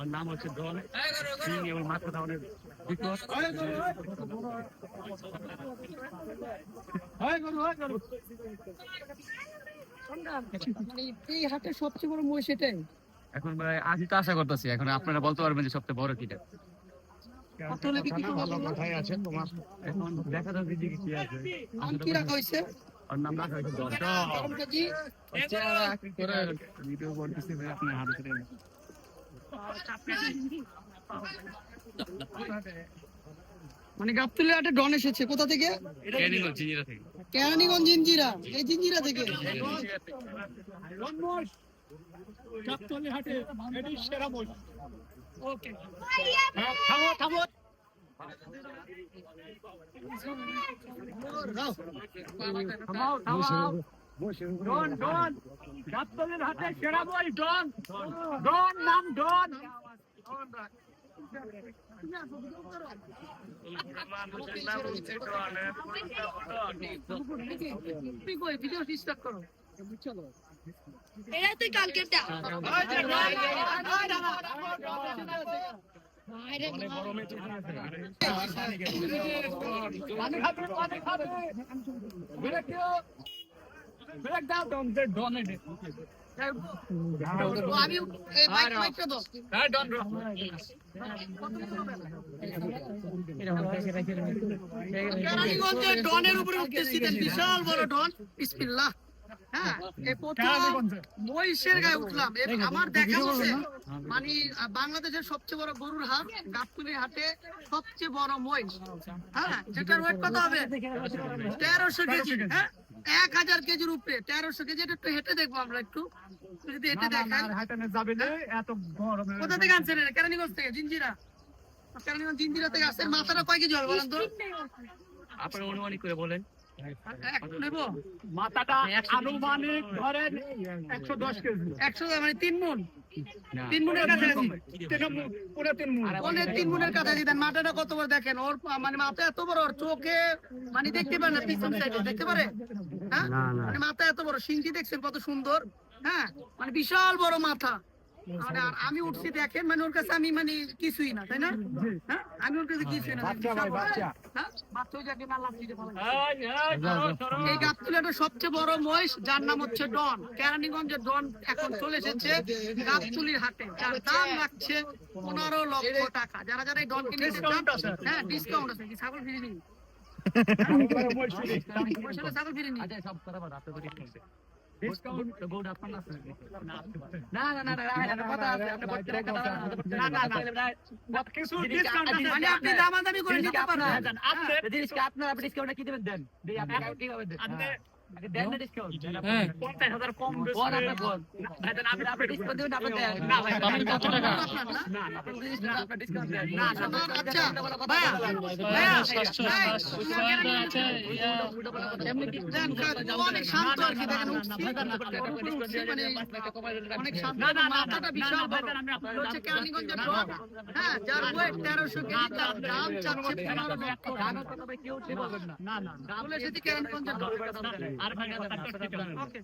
ওর নাম হচ্ছে ডন, সিং এবং মাথাটা অনেক বিকট। এই হাটের সবচেয়ে বড় মহিষ এটাই। এখন ভাই আজই তো আশা করতেছি, এখন আপনারা বলতে পারবেন যে সবচেয়ে বড় কিটা। কত হলে বিক্রি করবো? এখন দেখা যাক দিকে কি আছে। নাম কি রাখা হয়েছে? ওর নাম রাখা হয়েছে ডন। দাম কেজি? ভিডিও করতেছি ভাই, আপনি হাত ধরে মানে গাবতলী হাটে ডন এসেছে কোথা থেকে? কেরানীগঞ্জ জিঞ্জিরা থেকে। কেরানীগঞ্জ জিঞ্জিরা, এই জিঞ্জিরা থেকে। গাবতলী হাটে এটাই সেরা মোষ। ওকে, থামো থামো। থামাও থামাও। ডন ডন গাবতলীর হাটে সেরা মোষ ডন। ডন নাম ডন। ভিডিও স্টার্ট করো। এটা তুই কালকেরটা পানি খাবে পানি খাবে। ব্রেক দাও ব্রেক দাও। ডন ডন এডে আমি এই মাইকটা দাও। হ্যাঁ ডন কেরানীগঞ্জের ডনের উপরে উঠতেছি, বিশাল বড় ডন। বিসমিল্লাহ। হ্যাঁ, এই প্রথম মহিষের গায়ে উঠলাম। আমার দেখা মতে মানে বাংলাদেশের সবচেয়ে বড় গরুর হাট গাবতলী হাটে সবচেয়ে বড় মহিষ। হ্যাঁ, যেটার ওয়েট কত হবে? 1300 কেজি। হ্যাঁ, 1000 কেজির উপরে 1300 কেজি। এটা একটু হেঁটে দেখবো আমরা, একটু যদি হেঁটে দেখাই। হাটানে যাবে না এত বড়। কোথা থেকে আনছেন এটা? কেরানীগঞ্জ থেকে, জিঞ্জিরা। কেরানীগঞ্জ জিঞ্জিরা থেকে আসছেন। মাথাটা কয় কেজি হবে বলেন তো? আপনারা অনুমানিক করে বলেন। একটু নেবো। মাথাটা আনুমানিক ধরেন 110 কেজি। 100 মানে 3 মণ। না, 3 মণের কাছাকাছি। পুরো 3 মণ। ওনে 3 মণের কাছাকাছি। দেন মাথাটা কত বড় দেখেন। ওর মানে মাথা এত বড়, ওর চোখে মানে দেখতে পারে না, পিছন সাইডে দেখতে পারে। হ্যাঁ, মানে মাথা এত বড়। সিংটি দেখছেন কত সুন্দর। হ্যাঁ, মানে বিশাল বড় মাথা। মানে আর আমি উঠছি দেখেন, মানে ওর কাছে আমি মানে কিছুই না, তাই না? হ্যাঁ, আমি ওর কাছে কিছুই না। বাচ্চা ভাই বাচ্চা। হ্যাঁ, বাচ্চা হয়ে যাকে না লাভ দিতে পারে। এই এই গাবতলীর সবচেয়ে বড় মহিষ যার নাম হচ্ছে ডন। কেরানীগঞ্জের ডন এখন চলে এসেছে গাবতলীর হাটে, যার দাম রাখছে 15 লক্ষ টাকা। যারা যারা এই ডন কিনে হ্যাঁ, ডিসকাউন্ট আছে। কি ছাগল ফিরে নিন? ছাগল ফিরে নিন। সব কথা বল, আপনি করে শুনতে। ডিসকাউন্ট তো গোল্ড আপনার আছে না না না না কথা আছে। আপনি বলতে না না না কিছু ডিসকাউন্ট আছে। মানে আপনি দামাদামি করে নিতে পারেন। আপনি জিনিসকে আপনার আপনি ডিসকাউন্টটা কি দিবেন দেন। দেই আপনি কিভাবে দেন? আপনি আগে দেন না ডিসকাউন্ট। 50,000 কম বেশি। কোন আপনি কোন? দেন আপনি ডিসকাউন্ট দিবেন আপনি দেন। না ভাই আপনি কত টাকা? না না আপনি জিনিসটা আপনি ডিসকাউন্ট দেন। না আচ্ছা ভাইয়া, ভাইয়া এমনি কি দেন? অনেক শান্ত আর কি, দেখেন উঠছি মানে অনেক শান্ত। মাথাটা বিশাল বড়। হচ্ছে কেরানীগঞ্জের ডন। হ্যাঁ, যার ওয়েট 1300 কেজি, তার দাম চাচ্ছে 15 লক্ষ টাকা। কেউ বলবেন না। না না বলে সেটি কেরানীগঞ্জের ডন। আর ভাই ওকে।